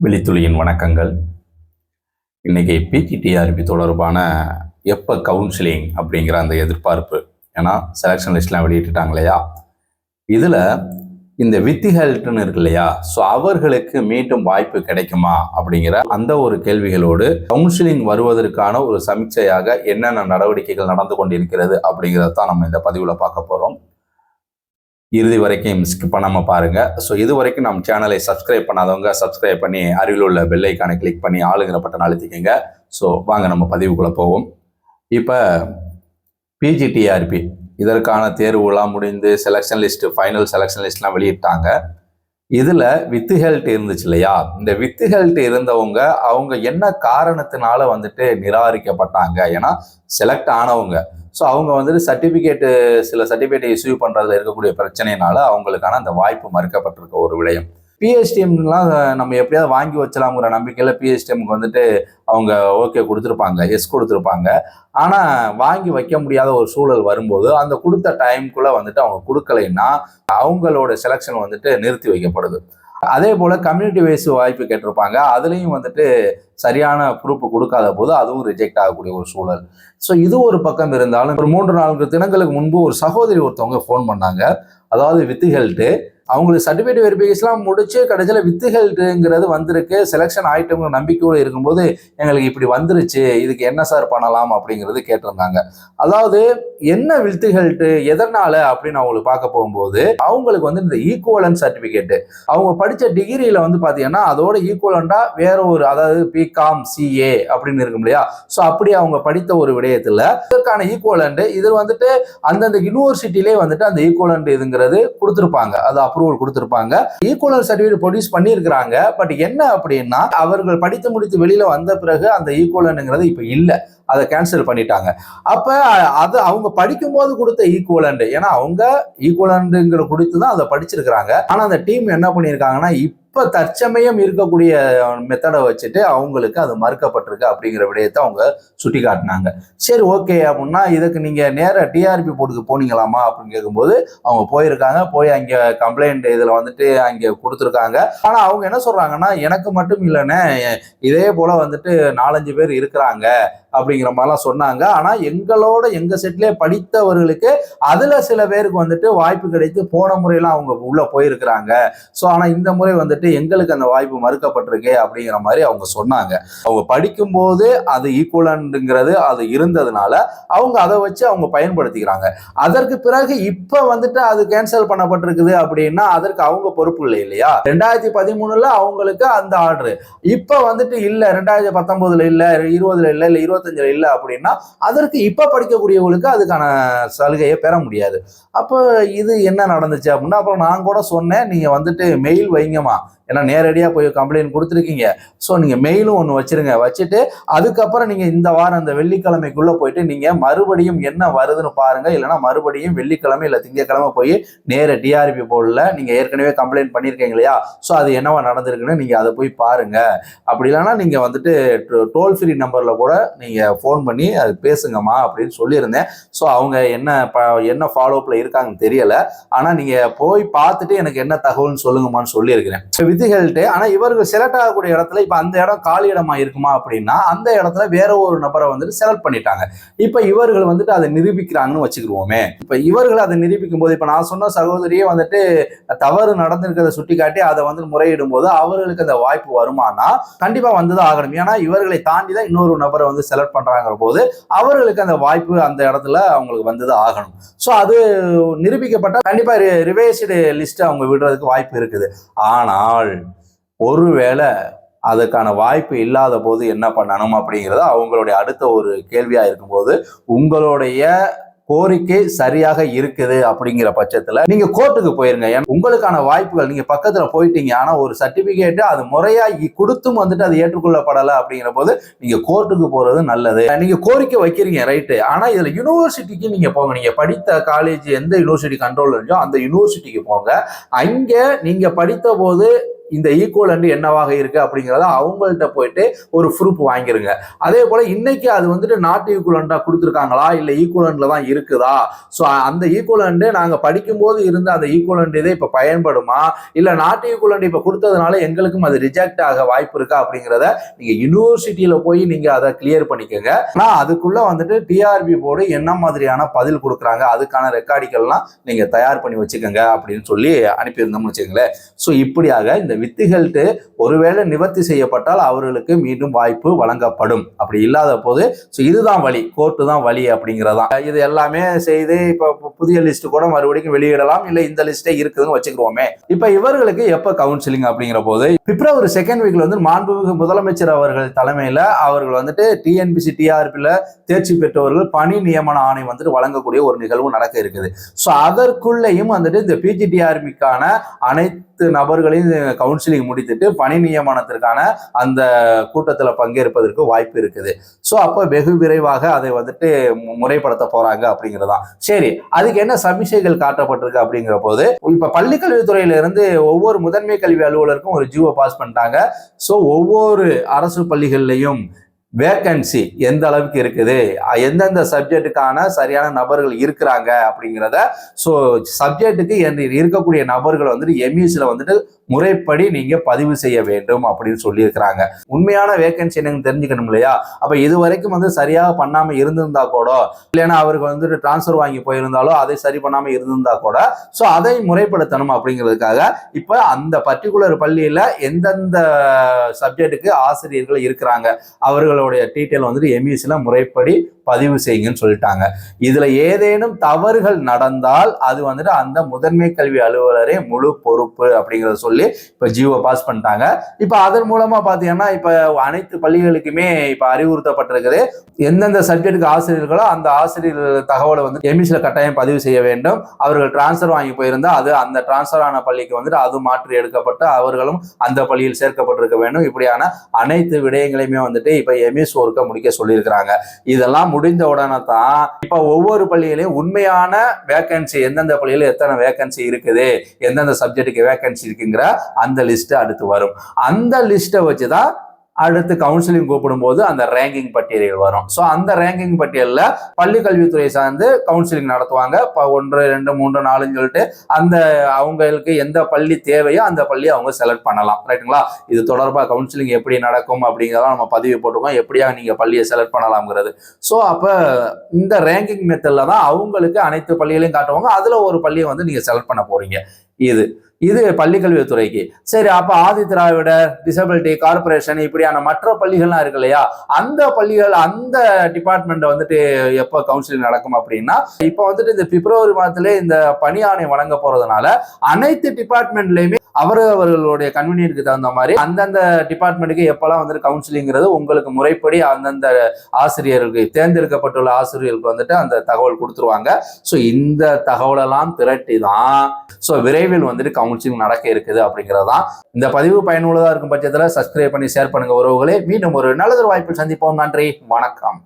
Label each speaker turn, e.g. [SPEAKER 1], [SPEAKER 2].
[SPEAKER 1] வெளித்துளியின் வணக்கங்கள். இன்னைக்கு பிஜிடிஆர்பி தொடர்பான எப்போ கவுன்சிலிங் அப்படிங்கிற அந்த எதிர்பார்ப்பு, ஏன்னா செலெக்ஷன் லிஸ்ட்லாம் வெளியிட்டுட்டாங்க இல்லையா, இதில் இந்த வித்திகள்ட்டுன்னு இருக்கு இல்லையா, ஸோ அவர்களுக்கு மீண்டும் வாய்ப்பு கிடைக்குமா அப்படிங்கிற அந்த ஒரு கேள்விகளோடு கவுன்சிலிங் வருவதற்கான ஒரு சமீட்சையாக என்னென்ன நடவடிக்கைகள் நடந்து கொண்டிருக்கிறது அப்படிங்கிறத தான் நம்ம இந்த பதிவில் பார்க்க போகிறோம். இறுதி வரைக்கும் ஸ்கிப் பண்ணாமல் பாருங்கள். ஸோ இது வரைக்கும் நம்ம சேனலை சப்ஸ்கிரைப் பண்ணாதவங்க சப்ஸ்கிரைப் பண்ணி அருகில் உள்ள பெல் ஐக்கானை கிளிக் பண்ணி ஆளுங்கிற பட்டன் அழுத்திக்கங்க. ஸோ வாங்க நம்ம பதிவுக்குள்ளே போவோம். இப்போ பிஜிடிஆர்பி இதற்கான தேர்வுலாம் முடிந்து செலெக்ஷன் லிஸ்ட்டு, ஃபைனல் செலெக்ஷன் லிஸ்ட்லாம் வெளியிட்டாங்க. இதில் வித்துகள்ட்டு இருந்துச்சு இல்லையா, இந்த வித்துகள்ட்டு இருந்தவங்க அவங்க என்ன காரணத்தினால வந்துட்டு நிராகரிக்கப்பட்டாங்க, ஏன்னா செலக்ட் ஆனவங்க, ஸோ அவங்க வந்துட்டு சில சர்டிஃபிகேட்டை இஷ்யூ பண்ணுறதுல இருக்கக்கூடிய பிரச்சனையினால அவங்களுக்கான அந்த வாய்ப்பு மறுக்கப்பட்டிருக்க ஒரு விடயம். பிஹெச்டிஎம்லாம் நம்ம எப்படியாவது வாங்கி வச்சலாம்ங்கிற நம்பிக்கையில் பிஹெச்டிஎம்க்கு வந்துட்டு அவங்க ஓகே கொடுத்துருப்பாங்க, எஸ் கொடுத்துருப்பாங்க. ஆனால் வாங்கி வைக்க முடியாத ஒரு சூழல் வரும்போது அந்த கொடுத்த டைமுக்குள்ளே வந்துட்டு அவங்க கொடுக்கலைன்னா அவங்களோட செலெக்ஷன் வந்துட்டு நிறுத்தி வைக்கப்படுது. அதே போல் கம்யூனிட்டி வைஸ் வாய்ப்பு கேட்டிருப்பாங்க, அதுலேயும் வந்துட்டு சரியான ப்ரூஃப் கொடுக்காத போது அதுவும் ரிஜெக்ட் ஆகக்கூடிய ஒரு சூழல். ஸோ இது ஒரு பக்கம் இருந்தாலும் ஒரு 3-4 தினங்களுக்கு முன்பு ஒரு சகோதரி ஒருத்தவங்க ஃபோன் பண்ணாங்க. அதாவது வித்துகள்ட்டு அவங்களுக்கு சர்டிஃபிகேட் வெரிஃபிகேஷன்லாம் முடிச்சு கடைசியில் வித்துகள்ட்டுங்கிறது வந்திருக்கு, செலெக்ஷன் ஆயிட்டோங்கிற நம்பிக்கையோடு இருக்கும்போது எங்களுக்கு இப்படி வந்துருச்சு, இதுக்கு என்ன சார் பண்ணலாம் அப்படிங்கிறது கேட்டிருந்தாங்க. அதாவது என்ன வித்துகள்ட்டு எதனால அப்படின்னு அவங்களுக்கு பார்க்க போகும்போது அவங்களுக்கு வந்து இந்த ஈக்குவலன்ட் சர்டிஃபிகேட்டு அவங்க படித்த டிகிரியில் வந்து பார்த்தீங்கன்னா அதோட ஈக்குவலண்டா வேற ஒரு, அதாவது பிகாம் சிஏ அப்படின்னு இருக்கும் இல்லையா, ஸோ அப்படி அவங்க படித்த ஒரு விடயத்தில் இதற்கான ஈக்குவலண்ட் இது வந்துட்டு அந்தந்த யூனிவர்சிட்டிலே வந்துட்டு அந்த ஈக்குவலண்ட் இதுங்கிறது கொடுத்துருப்பாங்க, அது அப்ரூவல் கொடுத்திருப்பாங்க, ஈக்குவலன்ட் சர்டிஃபிகேட் ப்ரொடியூஸ் பண்ணியிருக்கிறாங்க. பட் என்ன அப்படின்னா அவர்கள் படித்து முடித்து வெளியில வந்த பிறகு அந்த ஈக்குவலன்ட்ங்கிறது இப்ப இல்ல, அதை கேன்சல் பண்ணிட்டாங்க. அப்ப அது அவங்க படிக்கும் போது கொடுத்த ஈக்குவலண்ட், ஏன்னா அவங்க ஈக்குவலண்ட்ங்கிற கொடுத்து தான் அதை படிச்சிருக்கிறாங்க. ஆனா அந்த டீம் என்ன பண்ணியிருக்காங்கன்னா இப்ப தற்சமயம் இருக்கக்கூடிய மெத்தடை வச்சுட்டு அவங்களுக்கு அது மறுக்கப்பட்டிருக்கு அப்படிங்கிற விடயத்தை அவங்க சுட்டி காட்டினாங்க. சரி ஓகே அப்படின்னா இதுக்கு நீங்க நேர டிஆர்பி போர்டுக்கு போனீங்களாமா அப்படின்னு கேட்கும்போது அவங்க போயிருக்காங்க, போய் அங்க கம்ப்ளைண்ட் இதுல வந்துட்டு அங்க கொடுத்துருக்காங்க. ஆனா அவங்க என்ன சொல்றாங்கன்னா எனக்கு மட்டும் இல்லைன்னு இதே போல வந்துட்டு 4-5 பேர் இருக்கிறாங்க அப்படிங்கிற மாதிரிலாம் சொன்னாங்க. ஆனா எங்க செட்லேயே படித்தவர்களுக்கு அதுல சில பேருக்கு வந்துட்டு வாய்ப்பு கிடைத்து போன முறையெல்லாம் அவங்க உள்ள போயிருக்கிறாங்க. ஸோ ஆனா இந்த முறை வந்துட்டு எங்களுக்கு அந்த வாய்ப்பு மறுக்கப்பட்டிருக்கு அப்படிங்கிற மாதிரி அவங்க சொன்னாங்க. அவங்க படிக்கும்போது அது ஈக்குவலண்ட்ங்கிறது அது இருந்ததுனால அவங்க அதை வச்சு அவங்க பயன்படுத்திக்கிறாங்க. அதற்கு பிறகு இப்ப வந்துட்டு அது கேன்சல் பண்ணப்பட்டிருக்குது அப்படின்னா அதற்கு அவங்க பொறுப்பு இல்லை இல்லையா. 2013 அவங்களுக்கு அந்த ஆர்டர், இப்ப வந்துட்டு இல்ல 2019 இல்ல, 20 இல்ல, 25 இல்லை அப்படின்னா அதற்கு இப்ப படிக்கக்கூடியவங்களுக்கு அதுக்கான சலுகையை பெற முடியாது. அப்போ இது என்ன நடந்துச்சு அப்படின்னா அப்புறம் நான் கூட சொன்னேன், நீங்க வந்துட்டு மெயில் வைங்கம்மா, ஏன்னா நேரடியாக போய் கம்ப்ளைண்ட் கொடுத்துருக்கீங்க, ஸோ நீங்கள் மெயிலும் ஒன்று வச்சுருங்க, வச்சுட்டு அதுக்கப்புறம் நீங்கள் இந்த வாரம் இந்த வெள்ளிக்கிழமைக்குள்ளே போயிட்டு நீங்கள் மறுபடியும் என்ன வருதுன்னு பாருங்கள், இல்லைனா மறுபடியும் வெள்ளிக்கிழமை இல்லை திங்கக்கிழமை போய் நேர டிஆர்பி போர்டில் நீங்கள் ஏற்கனவே கம்ப்ளைண்ட் பண்ணியிருக்கீங்க இல்லையா, ஸோ அது என்னவா நடந்திருக்குன்னு நீங்கள் அதை போய் பாருங்கள். அப்படி இல்லைன்னா நீங்கள் வந்துட்டு டோல் ஃப்ரீ நம்பரில் கூட நீங்கள் ஃபோன் பண்ணி அது பேசுங்கம்மா அப்படின்னு சொல்லியிருந்தேன். ஸோ அவங்க என்ன ஃபாலோஅப்பில் இருக்காங்கன்னு தெரியலை, ஆனால் நீங்கள் போய் பார்த்துட்டு எனக்கு என்ன தகவல்னு சொல்லுங்கம்மான்னு சொல்லியிருக்கிறேன் விதிகள்ட்டு. ஆனா இவர்கள் செலக்ட் ஆகக்கூடிய இடத்துல இப்ப அந்த இடம் காலி இடமா இருக்குமா அப்படின்னா அந்த இடத்துல வேற ஒரு நபரை வந்துட்டு செலக்ட் பண்ணிட்டாங்க. இப்ப இவர்கள் வந்துட்டு அதை நிரூபிக்கிறாங்கன்னு வச்சுக்கிடுவோமே. இப்ப இவர்கள் அதை நிரூபிக்கும் போது இப்ப நான் சொன்ன சகோதரியே வந்துட்டு தவறு நடந்திருக்கிறத சுட்டி காட்டி அதை வந்து முறையிடும் போது அவர்களுக்கு அந்த வாய்ப்பு வருமானா கண்டிப்பா வந்துதான் ஆகணும். ஏன்னா இவர்களை தாண்டி தான் இன்னொரு நபரை வந்து செலக்ட் பண்றாங்கிற போது அவர்களுக்கு அந்த வாய்ப்பு அந்த இடத்துல அவங்களுக்கு வந்துதான் ஆகணும். ஸோ அது நிரூபிக்கப்பட்ட கண்டிப்பா ரிவைஸ்டு லிஸ்ட் அவங்க விடுறதுக்கு வாய்ப்பு இருக்குது. ஆனால் ஒருவேளை அதுக்கான வாய்ப்பு இல்லாத போது என்ன பண்ணணும் அப்படிங்கிறது அவங்களுடைய அடுத்த ஒரு கேள்வியா இருக்கும்போது உங்களுடைய கோரிக்கை சரியாக இருக்குது அப்படிங்கிற பட்சத்துல நீங்க கோர்ட்டுக்கு போயிருங்க. உங்களுக்கான வாய்ப்புகள் நீங்க பக்கத்துல போயிட்டீங்க, ஆனா ஒரு சர்டிபிகேட் அது முறையா கொடுத்தும் வந்துட்டு அது ஏற்றுக்கொள்ளப்படலை அப்படிங்கிற போது நீங்க கோர்ட்டுக்கு போறது நல்லது. நீங்க கோரிக்கை வைக்கிறீங்க ரைட்டு, ஆனா இதுல யூனிவர்சிட்டிக்கு நீங்க போங்க. நீங்க படித்த காலேஜ் எந்த யூனிவர்சிட்டி கண்ட்ரோல் இருந்தோ அந்த யூனிவர்சிட்டிக்கு போங்க. அங்க நீங்க படித்த போது இந்த ஈக்குவலண்ட் என்னவாக இருக்கு அப்படிங்கிறத அவங்கள்ட்ட போயிட்டு ஒரு ப்ரூஃப் வாங்கிருங்க. அதே போல இன்னைக்கு அது வந்துட்டு நாட் ஈக்குவலண்டா கொடுத்துருக்காங்களா இல்ல ஈக்குவலண்ட்ல தான் இருக்குதா, ஸோ அந்த ஈக்குவலண்ட் நாங்க படிக்கும்போது இருந்த அந்த ஈக்குவலண்ட் இதை இப்ப பயன்படுமா, இல்ல நாட் ஈக்குவலண்ட் இப்ப கொடுத்ததுனால எங்களுக்கும் அது ரிஜெக்ட் ஆக வாய்ப்பு இருக்கா அப்படிங்கிறத நீங்க யூனிவர்சிட்டியில போய் நீங்க அதை கிளியர் பண்ணிக்கோங்க. ஆனா அதுக்குள்ள வந்துட்டு டிஆர்பி போர்டு என்ன மாதிரியான பதில் கொடுக்குறாங்க அதுக்கான ரெக்கார்டிகள்லாம் நீங்க தயார் பண்ணி வச்சுக்கோங்க அப்படின்னு சொல்லி அனுப்பியிருந்தோம்னு வச்சுக்கோங்களேன். ஸோ இப்படியாக இந்த வித்துகள்ட்டு ஒருவேளை நிவர்த்தி செய்யப்பட்டால் அவர்களுக்கு மீண்டும் வாய்ப்பு வழங்கப்படும். அப்படி இல்லாத போது இதுதான் வழி, கோர்ட்டு தான் வழி அப்படிங்கிறதான். இது எல்லாமே செய்து இப்ப புதிய லிஸ்ட் கூட மறுபடியும் வெளியிடலாம், இல்ல இந்த லிஸ்டே இருக்குதுன்னு வச்சுக்கிறோமே. இப்ப இவர்களுக்கு எப்ப கவுன்சிலிங் அப்படிங்கிற போது பிப்ரவரி 2nd வீக்ல வந்து மாண்புமிகு முதலமைச்சர் அவர்கள் தலைமையில அவர்கள் வந்துட்டு டிஎன்பிசி டிஆர்பில தேர்ச்சி பெற்றவர்கள் பணி நியமன ஆணை வந்துட்டு வழங்கக்கூடிய ஒரு நிகழ்வு நடக்க இருக்குது. ஸோ அதற்குள்ளேயும் வந்துட்டு இந்த பிஜிடிஆர்பிக்கான அனைத்து நபர்களையும் கவுன்சிலிங் முடித்துட்டு பணி நியமனத்திற்கான அந்த கூட்டத்தில் பங்கேற்பதற்கு வாய்ப்பு இருக்குது. ஸோ அப்போ வெகு விரைவாக அதை வந்துட்டு முறைப்படுத்த போறாங்க அப்படிங்கிறதா. சரி, அதுக்கு என்ன சமிசைகள் காட்டப்பட்டிருக்கு அப்படிங்கிற போது இப்ப பள்ளிக்கல்வித்துறையில இருந்து ஒவ்வொரு முதன்மை கல்வி அலுவலருக்கும் ஒரு ஜியோ பாஸ் பண்ணிட்டாங்க. ஸோ ஒவ்வொரு அரசு பள்ளிகள்லையும் வேக்கன்சி எந்த அளவுக்கு இருக்குது, எந்தெந்த சப்ஜெக்டுக்கான சரியான நபர்கள் இருக்கிறாங்க அப்படிங்கிறத, ஸோ சப்ஜெக்டுக்கு இருக்கக்கூடிய நபர்கள் வந்துட்டு எம்இசியில் வந்துட்டு முறைப்படி நீங்க பதிவு செய்ய வேண்டும் அப்படின்னு சொல்லியிருக்கிறாங்க. உண்மையான வேகன்சி என்னன்னு தெரிஞ்சுக்கணும் இல்லையா. அப்ப இது வரைக்கும் வந்து சரியாக பண்ணாம இருந்திருந்தா கூட, இல்லைன்னா அவருக்கு வந்துட்டு டிரான்ஸ்பர் வாங்கி போயிருந்தாலோ அதை சரி பண்ணாம இருந்திருந்தா கூட, ஸோ அதை முறைப்படுத்தணும் அப்படிங்கிறதுக்காக இப்ப அந்த பர்டிகுலர் பள்ளியில எந்தெந்த சப்ஜெக்டுக்கு ஆசிரியர்கள் இருக்கிறாங்க அவர்களுடைய டீட்டெயில் வந்துட்டு எம்இசில முறைப்படி பதிவு செய்யுங்கன்னு சொல்லிட்டாங்க. இதுல ஏதேனும் தவறுகள் நடந்தால் அது வந்துட்டு அந்த முதன்மை கல்வி அலுவலரே முழு பொறுப்பு அப்படிங்கிறத சொல்லி இப்ப ஜியோ பாஸ் பண்ணிட்டாங்க. இப்ப அதன் மூலமா பாத்தீங்கன்னா இப்ப அனைத்து பள்ளிகளுக்குமே இப்ப அறிவுறுத்தப்பட்டிருக்குது, எந்தெந்த சப்ஜெக்டுக்கு ஆசிரியர்களோ அந்த ஆசிரியர் தகவலை வந்து எம்இசில கட்டாயம் பதிவு செய்ய வேண்டும். அவர்கள் டிரான்ஸ்பர் வாங்கி போயிருந்தா அது அந்த டிரான்ஸ்பர் ஆன பள்ளிக்கு வந்துட்டு அது மாற்றி எடுக்கப்பட்டு அவர்களும் அந்த பள்ளியில் சேர்க்கப்பட்டிருக்க வேண்டும். இப்படியான அனைத்து விடயங்களையுமே வந்துட்டு இப்ப எம்இஸ் ஒர்க்கை முடிக்க சொல்லியிருக்கிறாங்க. இதெல்லாம் முடிந்த உடனே தான் இப்ப ஒவ்வொரு பள்ளியிலையும் உண்மையான வேகன்சி எந்தெந்த பள்ளியில எத்தனை வேகன்சி இருக்குது, எந்தெந்த சப்ஜெக்டுக்கு வேகன்சி இருக்குங்கிற அந்த லிஸ்ட் அடுத்து வரும். அந்த லிஸ்ட்டை வச்சுதான் அடுத்து கவுன்சிலிங் கூப்பிடும் போது அந்த ரேங்கிங் பட்டியல் வரும். ஸோ அந்த ரேங்கிங் பட்டியலில் பள்ளி கல்வித்துறை சார்ந்து கவுன்சிலிங் நடத்துவாங்க. 1, 2, 3, 4 சொல்லிட்டு அந்த அவங்களுக்கு எந்த பள்ளி தேவையோ அந்த பள்ளியை அவங்க செலக்ட் பண்ணலாம். ரைட்டுங்களா. இது தொடர்பாக கவுன்சிலிங் எப்படி நடக்கும் அப்படிங்கிறத நம்ம பதிவு போட்டிருக்கோம், எப்படியா நீங்க பள்ளியை செலக்ட் பண்ணலாம்ங்கிறது. ஸோ அப்போ இந்த ரேங்கிங் மெத்தட்ல தான் அவங்களுக்கு அனைத்து பள்ளிகளையும் காட்டுவாங்க. அதுல ஒரு பள்ளியை வந்து நீங்க செலக்ட் பண்ண போறீங்க. இது பள்ளிக்கல்வித்துறைக்கு. சரி, அப்ப ஆதி திராவிடர், டிசபிலிட்டி, கார்பரேஷன் இப்படியான மற்ற பள்ளிகள்லாம் இருக்கு இல்லையா, அந்த பள்ளிகள் அந்த டிபார்ட்மெண்ட் வந்துட்டு எப்போ கவுன்சிலிங் நடக்கும் அப்படின்னா இப்ப வந்துட்டு இந்த பிப்ரவரி மாதத்துல இந்த பணி ஆணை வழங்க போறதுனால அனைத்து டிபார்ட்மெண்ட்லயுமே அவர்களுடைய கன்வீனியன்ட்க்கு தகுந்த மாதிரி அந்தந்த டிபார்ட்மெண்ட்டுக்கு எப்பெல்லாம் வந்துட்டு கவுன்சிலிங்கிறது உங்களுக்கு முறைப்படி அந்தந்த ஆசிரியர்களுக்கு தேர்ந்தெடுக்கப்பட்டுள்ள ஆசிரியர்களுக்கு வந்துட்டு அந்த தகவல் கொடுத்துருவாங்க. ஸோ இந்த தகவலெல்லாம் திரட்டி தான் ஸோ விரைவில் வந்துட்டு கவுன்சிலிங் நடக்க இருக்குது அப்படிங்கிறதான். இந்த பதிவு பயனுள்ளதா இருக்கும் பட்சத்தில் சப்ஸ்கிரைப் பண்ணி ஷேர் பண்ணுங்க உறவுகளே. மீண்டும் ஒரு நல்லதொரு வாய்ப்பில் சந்திப்போம். நன்றி, வணக்கம்.